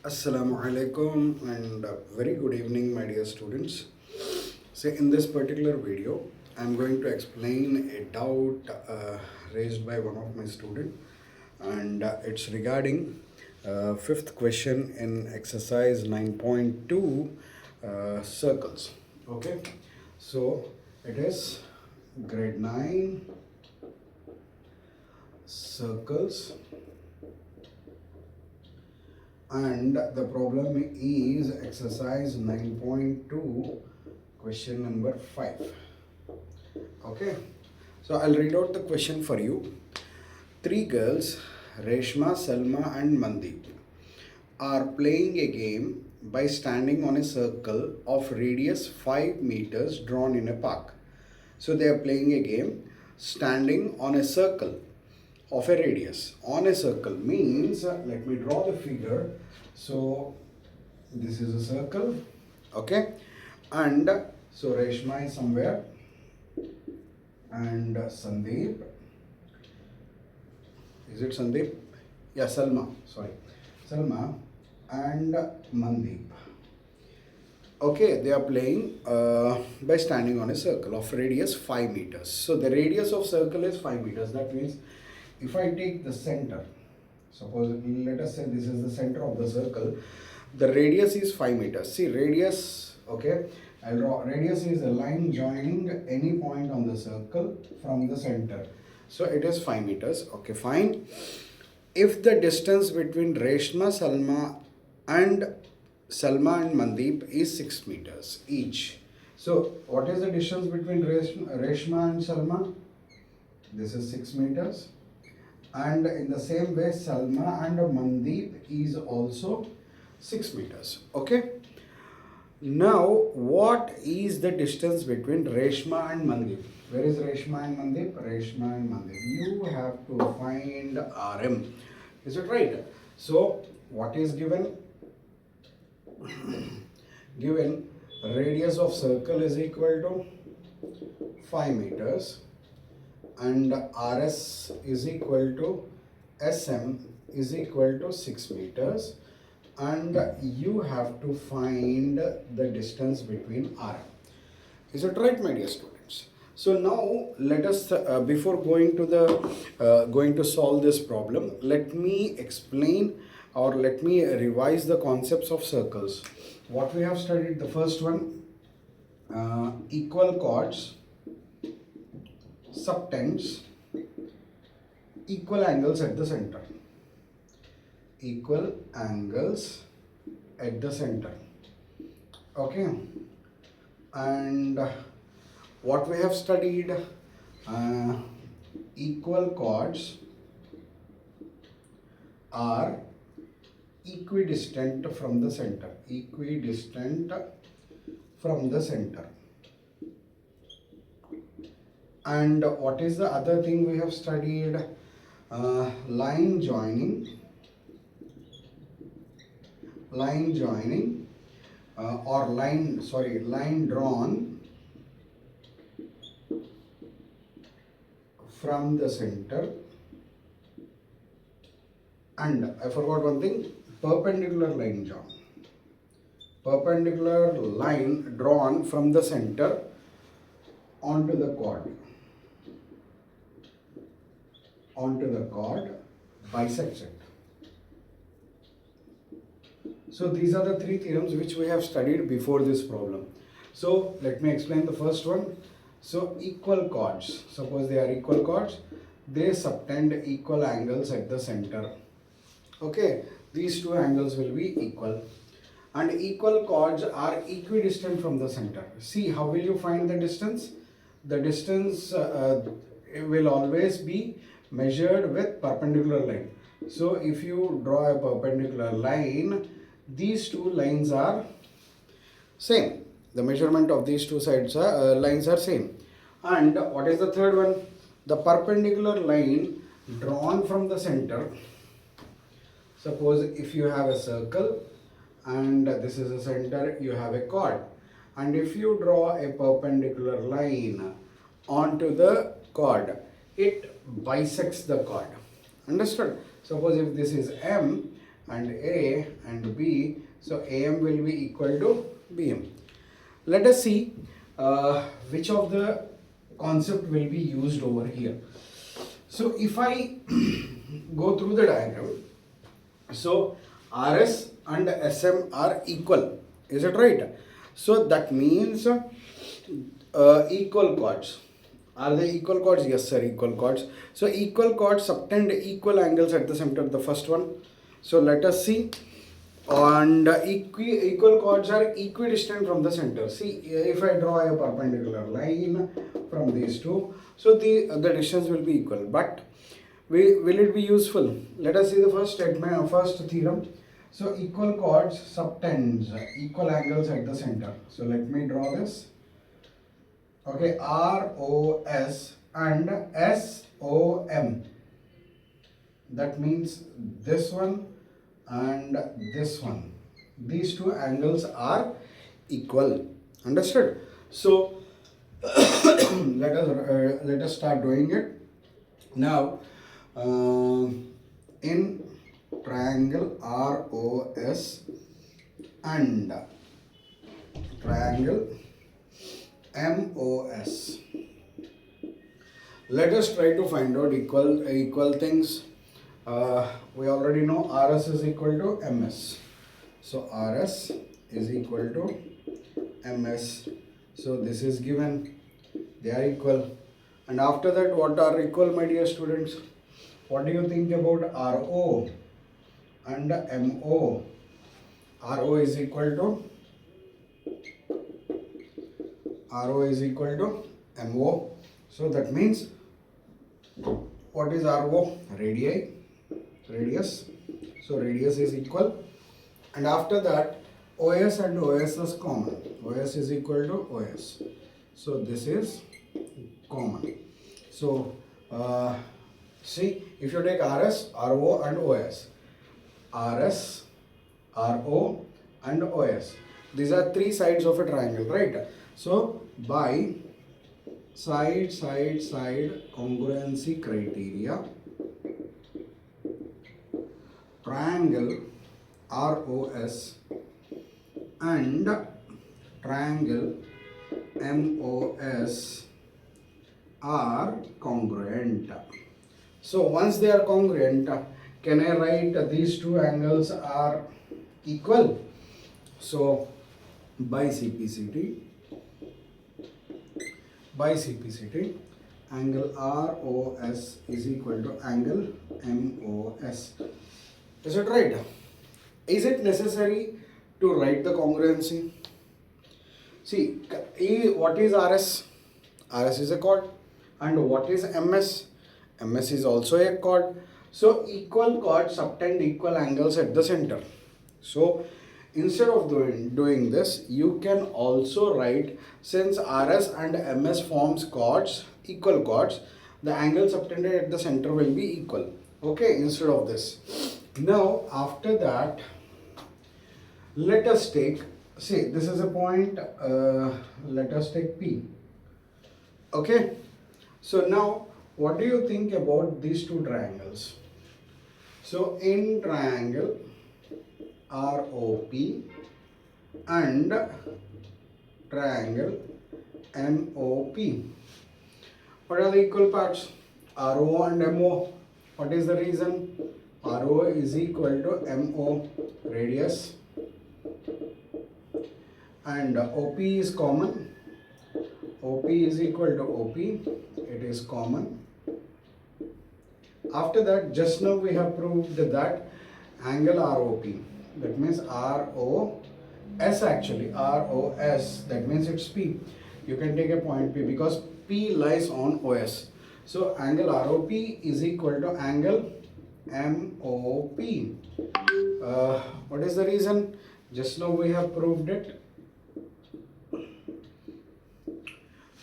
Assalamu alaikum and very good evening, my dear students. So, in this particular video, I'm going to explain a doubt raised by one of my students, and it's regarding fifth question in exercise 9.2 circles. Okay, so it is grade 9 circles, and the problem is exercise 9.2 question number 5. Okay, so I'll read out the question for you. Three girls, Reshma, Salma and Mandeep, are playing a game by standing on a circle of radius 5 meters drawn in a park. So they are playing a game standing on a circle of a radius. On a circle means, let me draw the figure. So this is a circle, okay, and so Reshma is somewhere, and Sandeep, is it Sandeep? Yeah, Salma, sorry, Salma and Mandeep. Okay, they are playing by standing on a circle of radius 5 meters. So the radius of circle is 5 meters. That means if I take the center, suppose let us say this is the center of the circle, the radius is 5 meters. See, radius, okay, I'll draw. Radius is a line joining any point on the circle from the center. So it is 5 meters. Okay, fine. If the distance between Reshma, Salma and Mandeep is 6 meters each. So what is the distance between Reshma and Salma? This is 6 meters. And in the same way, Salma and Mandeep is also 6 meters. Okay. Now, what is the distance between Reshma and Mandeep? Where is Reshma and Mandeep? Reshma and Mandeep. You have to find RM. Is it right? So, what is given? Given radius of circle is equal to 5 meters. And RS is equal to SM is equal to 6 meters, and you have to find the distance between RM. Is it right, my dear students? So now let us before going to solve this problem, let me explain or let me revise the concepts of circles. What we have studied, the first one, equal chords, subtends, equal angles at the center. Equal angles at the center. Okay. And what we have studied, equal chords are equidistant from the center. Equidistant from the center. And what is the other thing we have studied? Line joining or line drawn from the center. And I forgot one thing, perpendicular line drawn. Perpendicular line drawn from the center onto the chord. Bisects it. So these are the three theorems which we have studied before this problem. So let me explain the first one. So equal chords, suppose they are equal chords, they subtend equal angles at the center. Okay, these two angles will be equal. And equal chords are equidistant from the center. See, how will you find the distance? The distance will always be measured with perpendicular line. So if you draw a perpendicular line, these two lines are same. The measurement of these two sides lines are same. And what is the third one? The perpendicular line drawn from the center. Suppose if you have a circle and this is a center, you have a chord. And if you draw a perpendicular line onto the chord, it bisects the chord. Understood? Suppose if this is M and A and B. So AM will be equal to BM. Let us see which of the concept will be used over here. So if I go through the diagram, so RS and SM are equal, is it right? So that means equal chords. Are they equal chords? Yes sir, equal chords. So equal chords subtend equal angles at the center, the first one. So let us see. And equal chords are equidistant from the center. See, if I draw a perpendicular line from these two, so the distance will be equal. But will it be useful? Let us see the first statement, first theorem. So equal chords subtends equal angles at the center. So let me draw this. Okay, ROS and SOM. That means this one and this one. These two angles are equal. Understood? So let us start doing it. Now in triangle ROS and triangle MOS, let us try to find out equal things. We already know RS is equal to MS. So RS is equal to MS. So this is given. They are equal. And after that, what are equal, my dear students? What do you think about RO and MO? RO is equal to MO. So that means, what is RO? Radius. So radius is equal. And after that, OS and OS is common. OS is equal to OS. So this is common. So see, if you take RS, RO and OS, RS, RO and OS, these are three sides of a triangle, right? So by side congruency criteria, triangle ROS and triangle MOS are congruent. So once they are congruent, can I write these two angles are equal? So by CPCT, angle ROS is equal to angle MOS. Is it right? Is it necessary to write the congruency? See, what is RS? RS is a chord. And what is MS? MS is also a chord. So equal chords subtend equal angles at the center. So instead of doing this, you can also write, since RS and MS forms chords, equal chords, the angle subtended at the center will be equal. Okay, instead of this. Now after that, let us take, see, this is a point, let us take P. Okay, so now what do you think about these two triangles? So in triangle ROP and triangle MOP, what are the equal parts? RO and MO. What is the reason? RO is equal to MO, radius, and OP is common. OP is equal to OP, it is common. After that, just now we have proved that angle ROP, that means ROS actually, ROS, that means it's P. You can take a point P because P lies on OS. So angle ROP is equal to angle MOP. What is the reason? Just now we have proved it.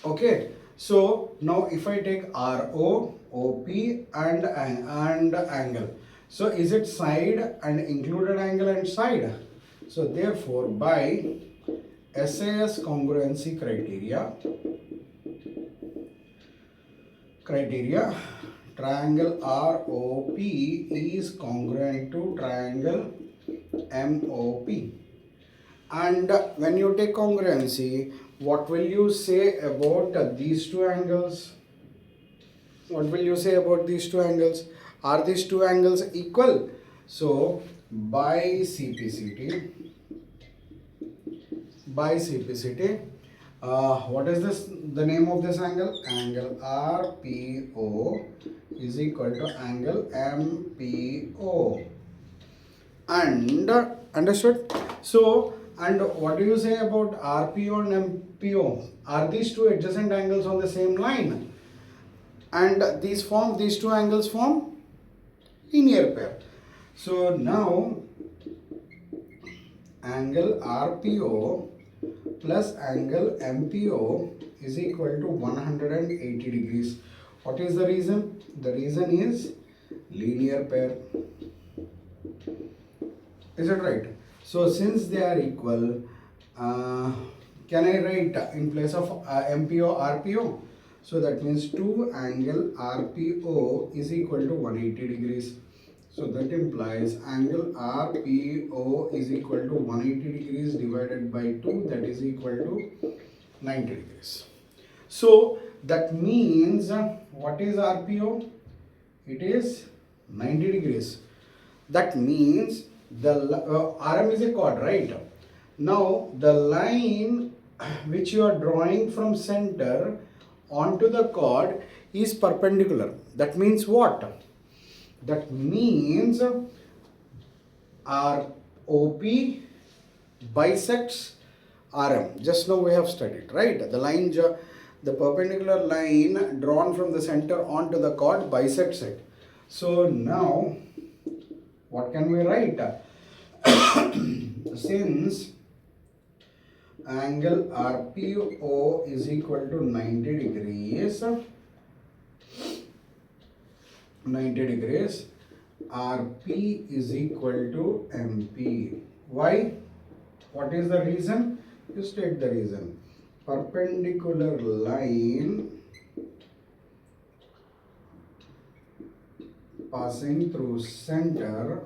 Okay, so now if I take RO, OP and angle, so is it side and included angle and side? So therefore by SAS congruency criteria, triangle ROP is congruent to triangle MOP. And when you take congruency, what will you say about these two angles? What will you say about these two angles? Are these two angles equal? So by CPCT, what is this? The name of this angle? Angle RPO is equal to angle MPO. And understood? So, and what do you say about RPO and MPO? Are these two adjacent angles on the same line? And these two angles form linear pair. So now angle RPO plus angle MPO is equal to 180 degrees. What is the reason? The reason is linear pair. Is it right? So since they are equal, can I write in place of MPO RPO? So that means 2 angle RPO is equal to 180 degrees. So that implies angle RPO is equal to 180 degrees divided by 2, that is equal to 90 degrees. So that means what is RPO? It is 90 degrees. That means the RM is a chord, right? Now the line which you are drawing from center onto the chord is perpendicular. That means what? That means ROP bisects RM. Just now we have studied, right? The perpendicular line drawn from the center onto the chord bisects it. So now what can we write? Since angle RPO is equal to 90 degrees, RP is equal to MP. Why? What is the reason? You state the reason. Perpendicular line passing through center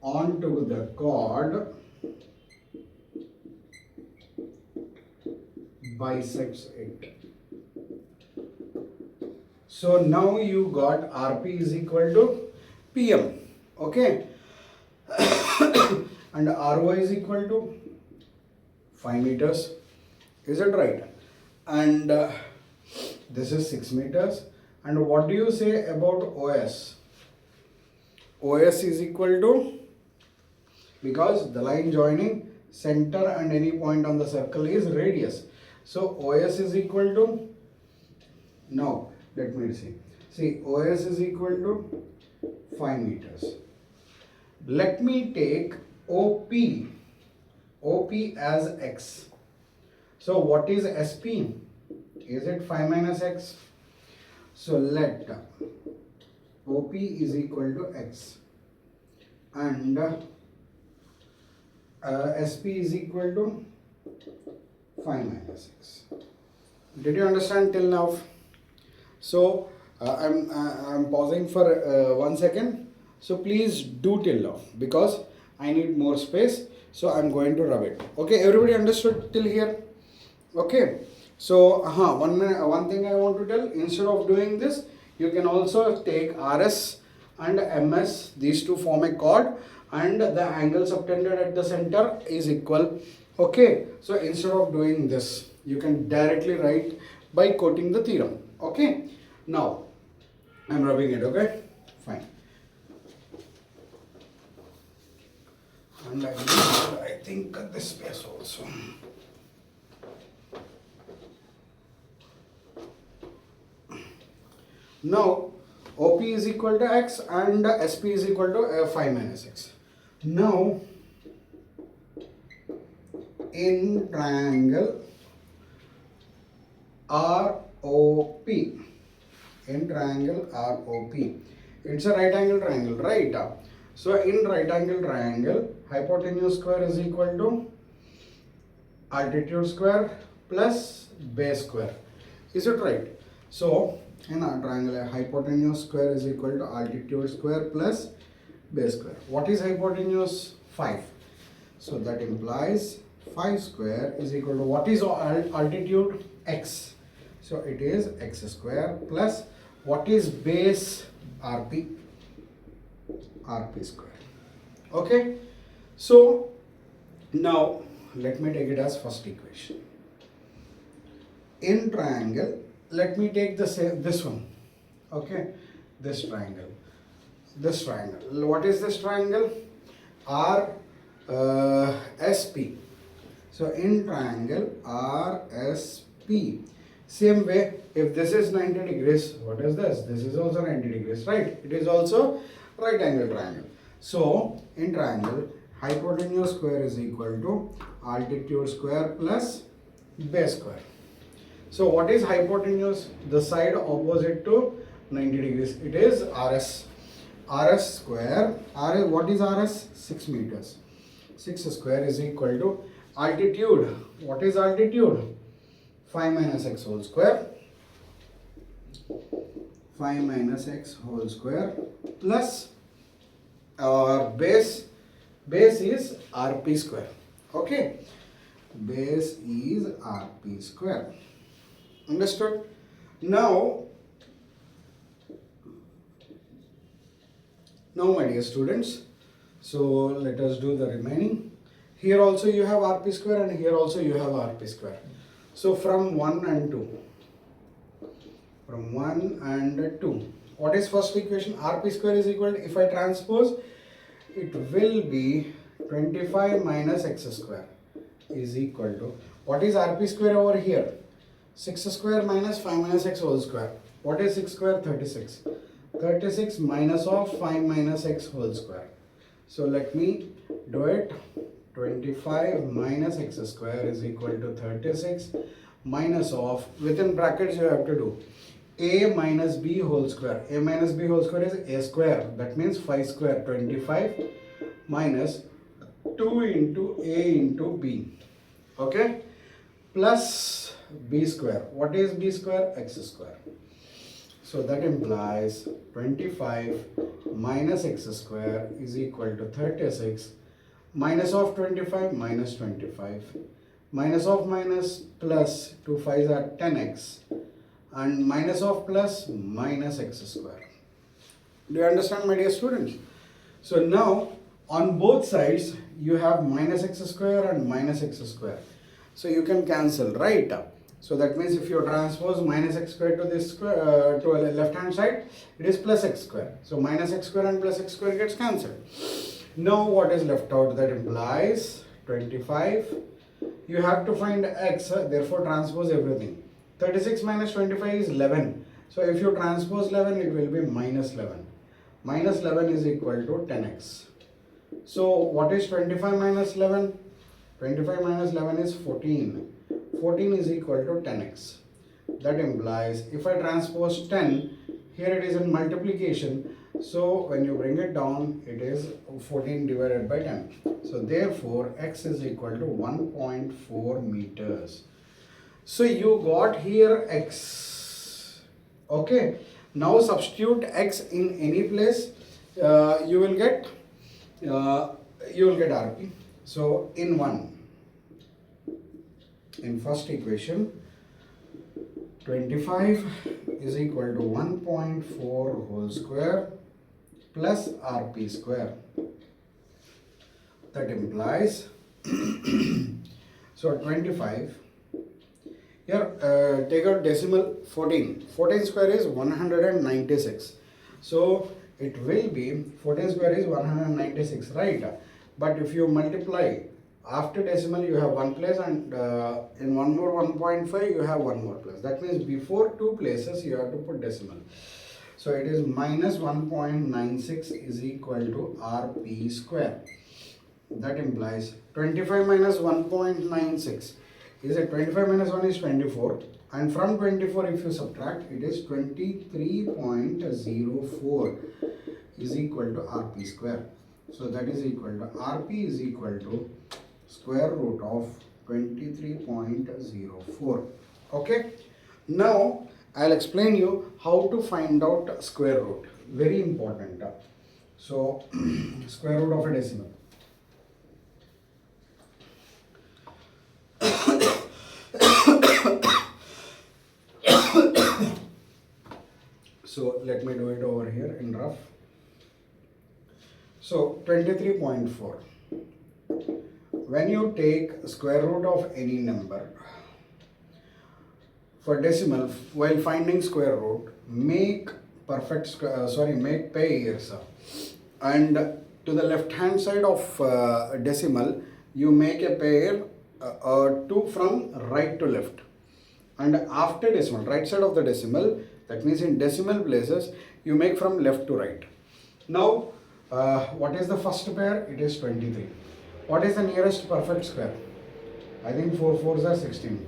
onto the chord bisects it. So now you got RP is equal to PM, okay? And RO is equal to 5 meters, is it right? And this is 6 meters. And what do you say about OS? OS is equal to, because the line joining center and any point on the circle is radius. So OS is equal to, now let me see. See, OS is equal to 5 meters. Let me take OP as X. So what is SP? Is it 5 minus X? So let OP is equal to X and SP is equal to 5 minus X. Did you understand till now? So I'm pausing for 1 second. So please do till now because I need more space. So I'm going to rub it. Okay, everybody understood till here? Okay. So one thing I want to tell, instead of doing this, you can also take RS and MS. These two form a chord and the angle subtended at the center is equal. Okay. So instead of doing this, you can directly write by quoting the theorem. Okay. Now I'm rubbing it. Okay. Fine. And I think this space also. Now OP is equal to X and SP is equal to 5 minus X. Now in triangle ROP, it's a right angle triangle, right? So in right angle triangle, hypotenuse square is equal to altitude square plus base square. Is it right? So in our triangle, hypotenuse square is equal to altitude square plus base square. What is hypotenuse? 5. So that implies 5 square is equal to what is altitude? X. So it is x square plus what is base? Rp square. Okay. So now let me take it as first equation. In triangle, let me take this one. Okay, this triangle. What is this triangle? RSP. So in triangle RSP, same way, if this is 90 degrees, what is this? This is also 90 degrees, right? It is also right angle triangle. So in triangle, hypotenuse square is equal to altitude square plus base square. So what is hypotenuse? The side opposite to 90 degrees. It is RS. RS square. What is RS? 6 meters. 6 square is equal to altitude. What is altitude? 5 minus x whole square. 5 minus x whole square plus base. Base is RP square. Okay. Base is RP square. Understood? Now my dear students, so let us do the remaining. Here also you have RP square and here also you have RP square. So from 1 and 2. From 1 and 2. What is first equation? RP square is equal to, if I transpose, it will be 25 minus x square is equal to, what is RP square over here? 6 square minus 5 minus x whole square. What is 6 square? 36. 36 minus of 5 minus x whole square. So let me do it. 25 minus x square is equal to 36 minus of, within brackets you have to do a minus b whole square. A minus b whole square is a square. That means 5 square. 25 minus 2 into a into b. Okay. Plus b square. What is b square? X square. So that implies 25 minus x square is equal to 36. Minus of 25 minus 25. Minus of minus plus 2 5s are 10x. And minus of plus minus x square. Do you understand, my dear students? So now on both sides you have minus x square and minus x square. So you can cancel, right? So that means if you transpose minus x square to this square to a left hand side, it is plus x square. So minus x square and plus x square gets cancelled. Now what is left out? That implies 25. You have to find x, therefore transpose everything. 36 minus 25 is 11. So if you transpose 11, it will be minus 11. Minus 11 is equal to 10x. So what is 25 minus 11? 25 minus 11 is 14. 14 is equal to 10x. That implies if I transpose 10, here it is in multiplication. So when you bring it down, it is 14 divided by 10. So therefore, x is equal to 1.4 meters. So you got here x. Okay. Now substitute x in any place. You will get RP. So in first equation, 25 is equal to 1.4 whole square plus RP square. That implies so 25. Here take out decimal 14. 14 square is 196. So it will be 14 square is 196, right? But if you multiply after decimal, you have one place, and in one more 1.5 you have one more place. That means before two places you have to put decimal. So it is minus 1.96 is equal to RP square. That implies 25 minus 1.96 is a 25 minus 1 is 24, and from 24 if you subtract, it is 23.04 is equal to RP square. So that is equal to RP is equal to square root of 23.04. Okay. Now I'll explain you how to find out square root. Very important. So square root of a decimal. So let me do it over here in rough. So 23.4. When you take square root of any number, for decimal, while finding square root, make make pairs, and to the left hand side of decimal, you make a pair 2 from right to left, and after decimal, right side of the decimal, that means in decimal places, you make from left to right. Now what is the first pair? It is 23. What is the nearest perfect square? I think 4 4s are 16.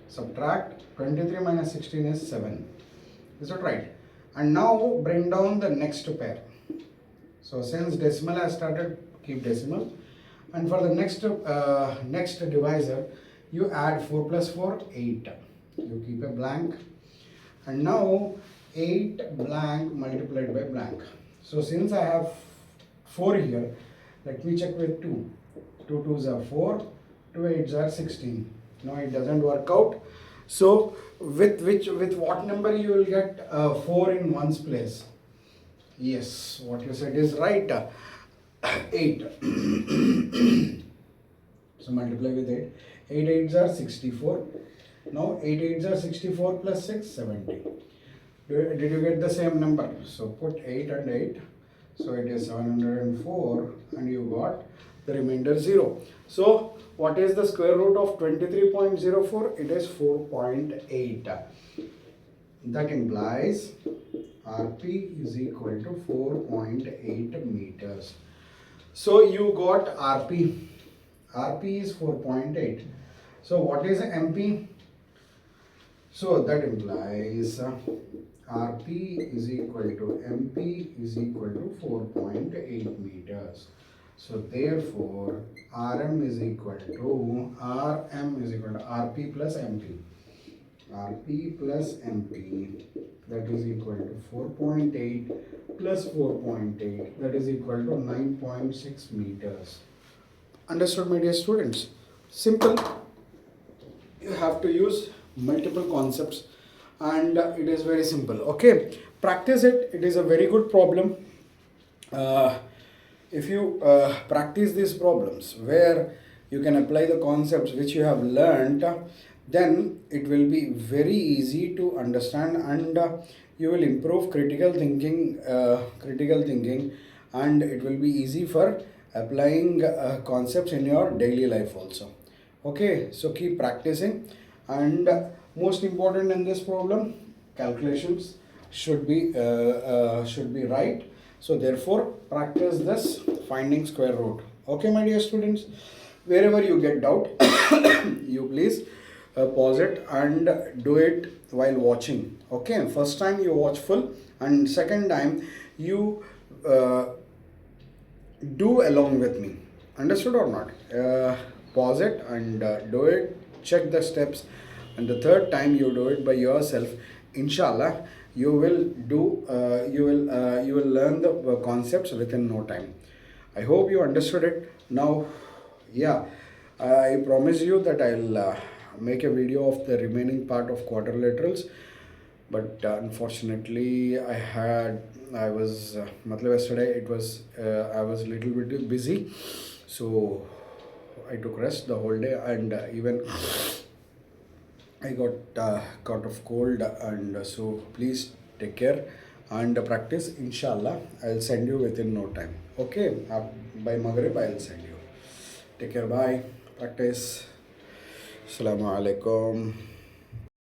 Subtract 23 minus 16 is 7. Is that right? And now bring down the next pair. So since decimal has started, keep decimal. And for the next divisor, you add 4 plus 4, 8. You keep a blank. And now 8 blank multiplied by blank. So since I have 4 here, let me check with 2. 2 2s are 4, 2 8s are 16. No, it doesn't work out. So with what number you will get 4 in one's place? Yes, what you said is right. 8. So multiply with 8. 8 8s are 64. Now 8 8s are 64 plus 6, 70. Did you get the same number? So put 8 and 8. So it is 704 and you got the remainder 0. So what is the square root of 23.04? It is 4.8. That implies RP is equal to 4.8 meters. So you got RP. RP is 4.8. So what is MP? So that implies RP is equal to MP is equal to 4.8 meters. So therefore RM is equal to RP plus MP. RP plus MP, that is equal to 4.8 plus 4.8, that is equal to 9.6 meters. Understood, my dear students? Simple. You have to use multiple concepts and it is very simple. Okay, practice it. It is a very good problem. If you practice these problems where you can apply the concepts which you have learned, then it will be very easy to understand and you will improve critical thinking, and it will be easy for applying concepts in your daily life also. Okay, so keep practicing, and most important in this problem, calculations should be right. So therefore practice this finding square root. Okay, my dear students, wherever you get doubt you please pause it and do it while watching. Okay, first time you watch full and second time you do along with me. Understood or not? Pause it and do it, check the steps, and the third time you do it by yourself. Inshallah you will do you will learn the concepts within no time. I hope you understood it. Now yeah, I promise you that I'll make a video of the remaining part of quadrilaterals, but unfortunately I was yesterday it was I was a little bit busy, so I took rest the whole day, and even I got caught of cold, and so please take care and practice. Inshallah I'll send you within no time. Okay, by Maghrib I'll send you. Take care, bye. Practice. Assalamu alaikum.